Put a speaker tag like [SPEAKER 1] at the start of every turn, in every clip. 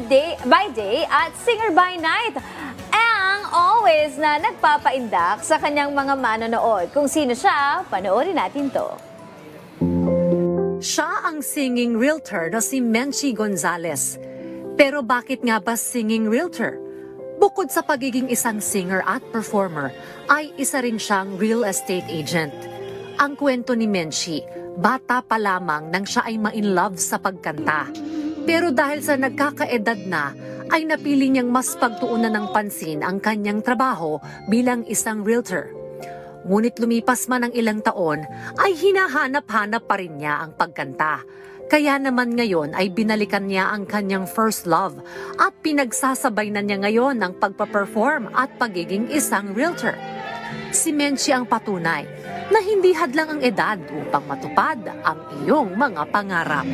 [SPEAKER 1] by day at singer by night. Ang always na nagpapaindak sa kanyang mga manonood. Kung sino siya, panoorin natin to.
[SPEAKER 2] Siya ang singing realtor na si Menchie Gonzalez. Pero bakit nga ba singing realtor? Bukod sa pagiging isang singer at performer, ay isa rin siyang real estate agent. Ang kwento ni Menchie, bata pa lamang nang siya ay ma-in-love sa pagkanta. Pero dahil sa nagkakaedad na, ay napili niyang mas pagtuunan ng pansin ang kanyang trabaho bilang isang realtor. Ngunit lumipas man ang ilang taon, ay hinahanap-hanap pa rin niya ang pagkanta. Kaya naman ngayon ay binalikan niya ang kanyang first love at pinagsasabay na niya ngayon ang pagpaperform at pagiging isang realtor. Si Menchie ang patunay na hindi hadlang ang edad upang matupad ang iyong mga pangarap.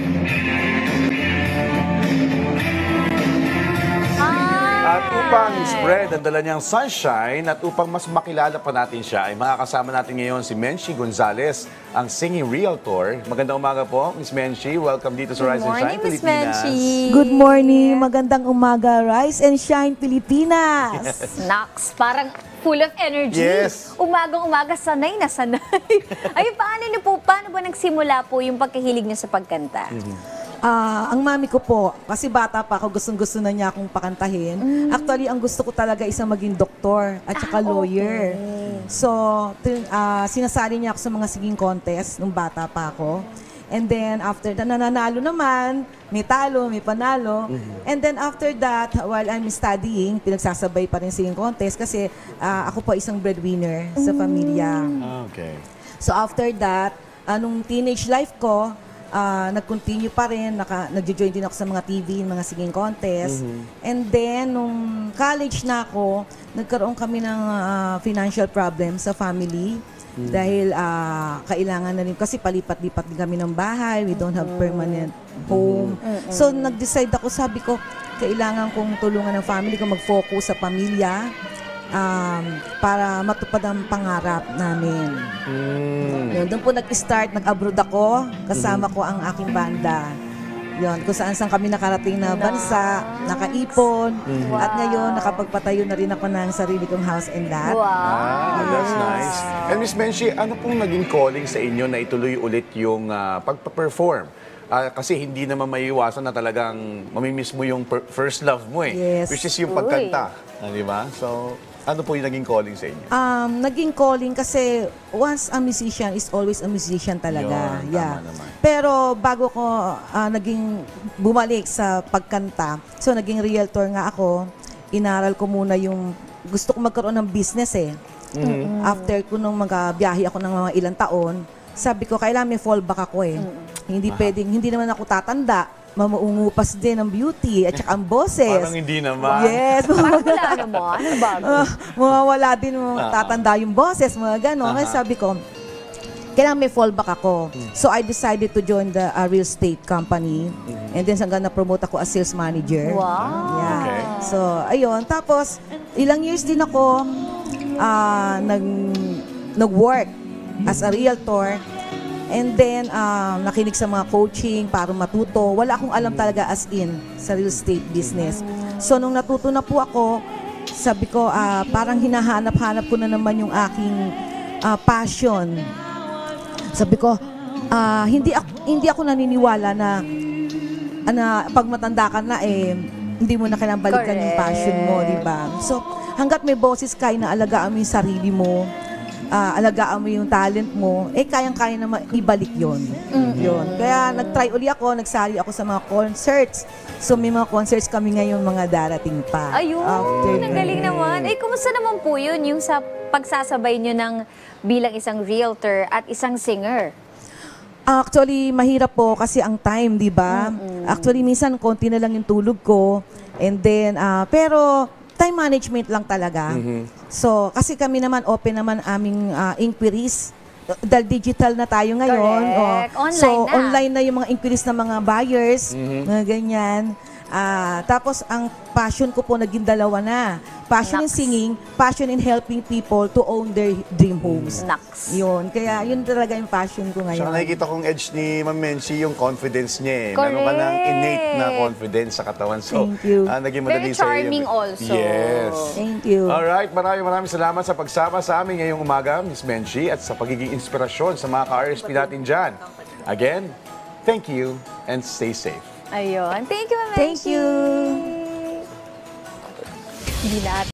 [SPEAKER 3] At upang spread ang dala niyang sunshine at upang mas makilala pa natin siya, ay makakasama natin ngayon si Menchie Gonzalez, ang singing realtor. Magandang umaga po, Miss Menchie. Welcome dito sa Rise and Shine
[SPEAKER 1] Miss
[SPEAKER 3] Pilipinas.
[SPEAKER 1] Menchie.
[SPEAKER 4] Good morning, magandang umaga, Rise and Shine Pilipinas.
[SPEAKER 1] Naks, parang full of energy.
[SPEAKER 3] Yes.
[SPEAKER 1] Umagang-umaga, sanay na sanay. Ay, paano ba nagsimula po yung pagkahilig niyo sa pagkanta?
[SPEAKER 4] Ang mami ko po, kasi bata pa ako, gustong-gusto na niya akong pakantahin. Actually, ang gusto ko talaga isang maging doktor at saka lawyer.
[SPEAKER 1] Okay.
[SPEAKER 4] So, sinasali niya ako sa mga singing contest nung bata pa ako. And then, after that, nananalo naman, may talo, may panalo. And then, after that, while I'm studying, pinagsasabay pa rin singing contest kasi ako po isang breadwinner sa pamilya.
[SPEAKER 3] Okay.
[SPEAKER 4] So, after that, nung teenage life ko, nag-continue pa rin, nag-join din ako sa mga TV, mga singing contest. And then, nung college na ako, nagkaroon kami ng financial problem sa family. Dahil kailangan na rin, kasi palipat-lipat din kami ng bahay, we don't have permanent home. So, nag-decide ako, sabi ko, kailangan kong tulungan ng family ko mag-focus sa pamilya para matupad ang pangarap namin. Yun, doon po nag-start, nag-abroad ako, kasama ko ang aking banda. Yun, kung saan kami nakarating na bansa, nakaipon, at ngayon nakapagpatayo na rin ako ng sarili kong house and lot.
[SPEAKER 1] Wow.
[SPEAKER 3] That's nice. And Miss Menchie, ano pong naging calling sa inyo na ituloy ulit yung pagpa-perform? Kasi hindi naman maiiwasan na talagang mamimiss mo yung first love mo eh.
[SPEAKER 4] Yes.
[SPEAKER 3] Which is yung pagkanta. Di ba? So, ano po yung naging calling sa inyo?
[SPEAKER 4] Naging calling kasi once a musician is always a musician talaga.
[SPEAKER 3] Yun,
[SPEAKER 4] Yeah.
[SPEAKER 3] tama naman.
[SPEAKER 4] Pero bago ko naging bumalik sa pagkanta, so naging realtor nga ako, inaral ko muna yung gusto ko magkaroon ng business eh. After ko nung magbiyahe ako ng mga ilang taon, sabi ko kailangan may fallback ako eh. Hindi pwedeng, hindi naman ako tatanda. Mamuungupas din ang beauty at saka ang boses.
[SPEAKER 3] Parang hindi naman.
[SPEAKER 4] Yes.
[SPEAKER 1] Parang wala naman. Ano bago?
[SPEAKER 4] Mawawala din, tatanda yung boses, mga gano'n. Kaya sabi ko, kailangan may fallback ako. So I decided to join the real estate company. And then hanggang na-promote ako as sales manager.
[SPEAKER 1] Wow.
[SPEAKER 4] Yeah.
[SPEAKER 3] Okay.
[SPEAKER 4] So, ayun. Tapos, ilang years din ako nag-work as a realtor. And then, nakinig sa mga coaching para matuto. Wala akong alam talaga as in sa real estate business. So, nung natuto na po ako, sabi ko, parang hinahanap-hanap ko na naman yung aking passion. Sabi ko, hindi ako naniniwala na pag matanda ka na, hindi mo na kailangan balikan yung passion mo, di ba? So, hanggat may boses ka, inaalagaan mo yung sarili mo, alagaan mo yung talent mo, kayang-kaya naman ibalik yon. Yun. Kaya nag-try uli ako, nagsali ako sa mga concerts. So may mga concerts kami ngayon mga darating pa.
[SPEAKER 1] Ayun, ang galing naman. Kumusta naman po yun, yung sa pagsasabay nyo ng bilang isang realtor at isang singer?
[SPEAKER 4] Actually, mahirap po kasi ang time, di ba? Actually, minsan konti na lang yung tulog ko. And then, pero time management lang talaga. So, kasi kami naman, open naman aming inquiries. Dahil digital na tayo ngayon.
[SPEAKER 1] Correct. Online
[SPEAKER 4] so,
[SPEAKER 1] na.
[SPEAKER 4] online na yung mga inquiries ng mga buyers, mga ganyan. Tapos ang passion ko po naging dalawa na. Passion in
[SPEAKER 1] Naks.
[SPEAKER 4] singing, passion in helping people to own their dream homes.
[SPEAKER 1] Naks.
[SPEAKER 4] Yun. Kaya yun talaga yung passion ko
[SPEAKER 3] Saka
[SPEAKER 4] ngayon.
[SPEAKER 3] nakikita kong edge ni Ma'am Menchie yung confidence niya eh.
[SPEAKER 1] Correct.
[SPEAKER 3] Meron ka ng innate na confidence sa katawan. So,
[SPEAKER 4] Thank you.
[SPEAKER 3] Naging madali
[SPEAKER 1] Very
[SPEAKER 3] sa'yo
[SPEAKER 1] charming also.
[SPEAKER 3] Yes.
[SPEAKER 4] Thank you.
[SPEAKER 3] Alright, maraming salamat sa pagsama sa amin ngayong umaga, Miss Menchie, at sa pagiging inspirasyon sa mga ka-RSP natin dyan. Again, thank you and stay safe.
[SPEAKER 1] Ayun. Thank you, Ma'am
[SPEAKER 4] Thank
[SPEAKER 1] Menchie.
[SPEAKER 4] you.
[SPEAKER 1] Hindi na